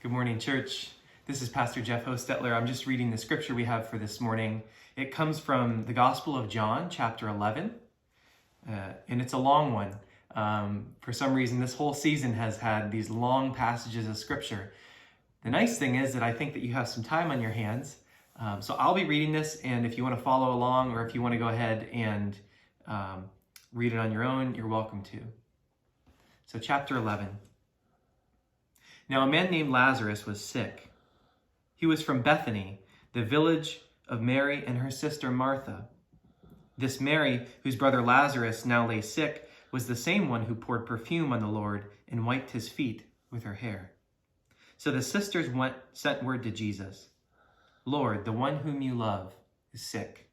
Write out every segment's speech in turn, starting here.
Good morning, church. This is Pastor Jeff Hostetler. I'm just reading the scripture we have for this morning. It comes from the Gospel of John, chapter 11, and it's a long one. For some reason, this whole season has had these long passages of scripture. The nice thing is that I think that you have some time on your hands. So I'll be reading this, and if you want to follow along or if you want to go ahead and read it on your own, you're welcome to. So chapter 11. Now a man named Lazarus was sick. He was from Bethany, the village of Mary and her sister Martha. This Mary, whose brother Lazarus now lay sick, was the same one who poured perfume on the Lord and wiped his feet with her hair. So the sisters sent word to Jesus, "Lord, the one whom you love is sick."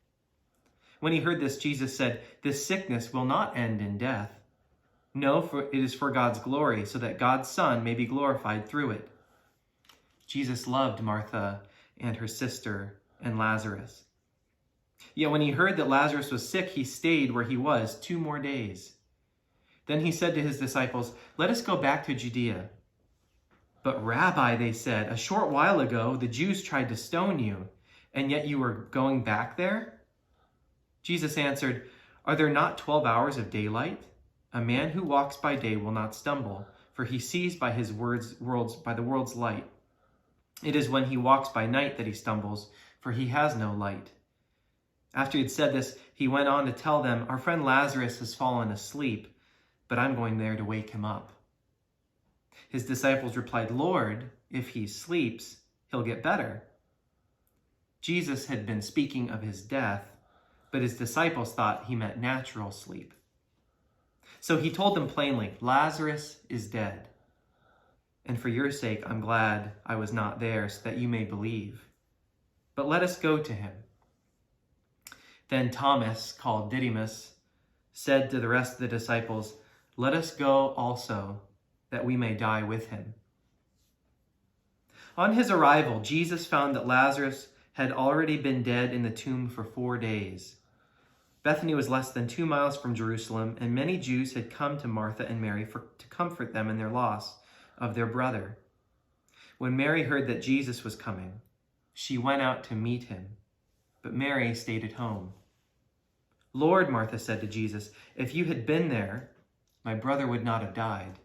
When he heard this, Jesus said, "This sickness will not end in death. No, for it is for God's glory, so that God's Son may be glorified through it." Jesus loved Martha and her sister and Lazarus. Yet when he heard that Lazarus was sick, he stayed where he was 2 more days. Then he said to his disciples, "Let us go back to Judea." "But Rabbi," they said, "a short while ago the Jews tried to stone you, and yet you are going back there?" Jesus answered, "Are there not 12 hours of daylight? A man who walks by day will not stumble, for he sees by the world's light. It is when he walks by night that he stumbles, for he has no light." After he had said this, he went on to tell them, "Our friend Lazarus has fallen asleep, but I'm going there to wake him up." His disciples replied, "Lord, if he sleeps, he'll get better." Jesus had been speaking of his death, but his disciples thought he meant natural sleep. So he told them plainly, "Lazarus is dead. And for your sake, I'm glad I was not there so that you may believe. But let us go to him." Then Thomas, called Didymus, said to the rest of the disciples, "Let us go also, that we may die with him." On his arrival, Jesus found that Lazarus had already been dead in the tomb for 4 days. Bethany was less than 2 miles from Jerusalem, and many Jews had come to Martha and Mary to comfort them in their loss of their brother. When Mary heard that Jesus was coming, she went out to meet him, but Mary stayed at home. "Lord," Martha said to Jesus, "if you had been there, my brother would not have died.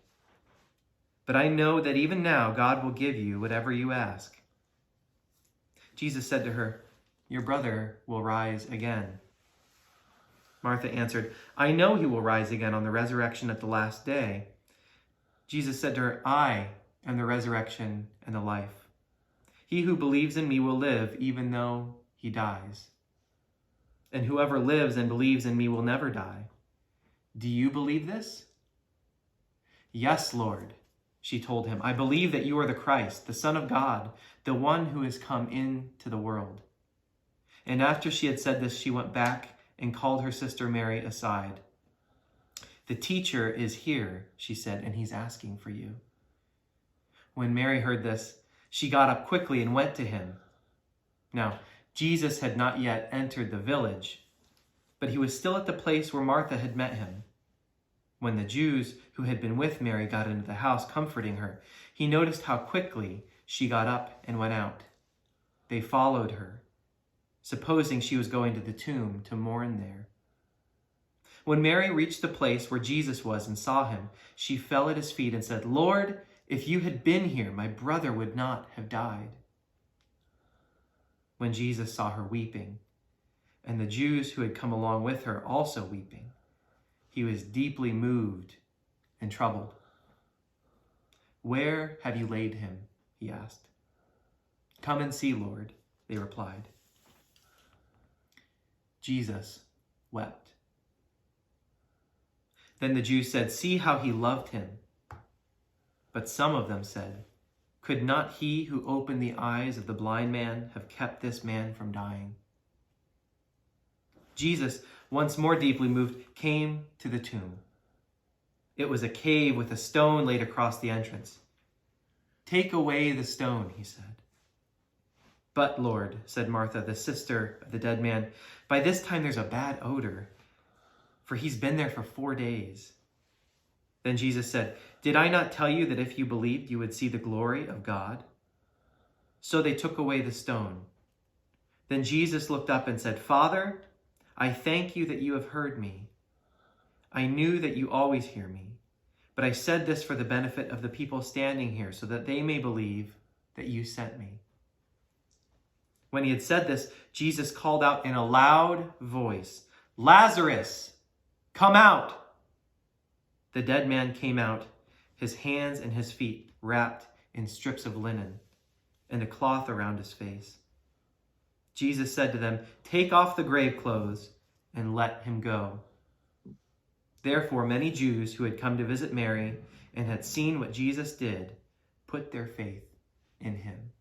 But I know that even now God will give you whatever you ask." Jesus said to her, "Your brother will rise again." Martha answered, "I know he will rise again on the resurrection at the last day." Jesus said to her, "I am the resurrection and the life. He who believes in me will live even though he dies. And whoever lives and believes in me will never die. Do you believe this?" "Yes, Lord," she told him. "I believe that you are the Christ, the Son of God, the one who has come into the world." And after she had said this, she went back and called her sister Mary aside. "The teacher is here," she said, "and he's asking for you." When Mary heard this, she got up quickly and went to him. Now, Jesus had not yet entered the village, but he was still at the place where Martha had met him. When the Jews who had been with Mary got into the house comforting her, he noticed how quickly she got up and went out. They followed her, supposing she was going to the tomb to mourn there. When Mary reached the place where Jesus was and saw him, she fell at his feet and said, "Lord, if you had been here, my brother would not have died." When Jesus saw her weeping, and the Jews who had come along with her also weeping, he was deeply moved and troubled. "Where have you laid him?" he asked. "Come and see, Lord," they replied. Jesus wept. Then the Jews said, "See how he loved him." But some of them said, "Could not he who opened the eyes of the blind man have kept this man from dying?" Jesus, once more deeply moved, came to the tomb. It was a cave with a stone laid across the entrance. "Take away the stone," he said. "But Lord," said Martha, the sister of the dead man, "by this time there's a bad odor, for he's been there for 4 days." Then Jesus said, "Did I not tell you that if you believed, you would see the glory of God?" So they took away the stone. Then Jesus looked up and said, Father, I thank you that you have heard me. I knew that you always hear me, but I said this for the benefit of the people standing here, so that they may believe that you sent me. When he had said this, Jesus called out in a loud voice, Lazarus, come out! The dead man came out, his hands and his feet wrapped in strips of linen, and a cloth around his face. Jesus said to them, Take off the grave clothes and let him go. Therefore, many Jews who had come to visit Mary and had seen what Jesus did put their faith in him.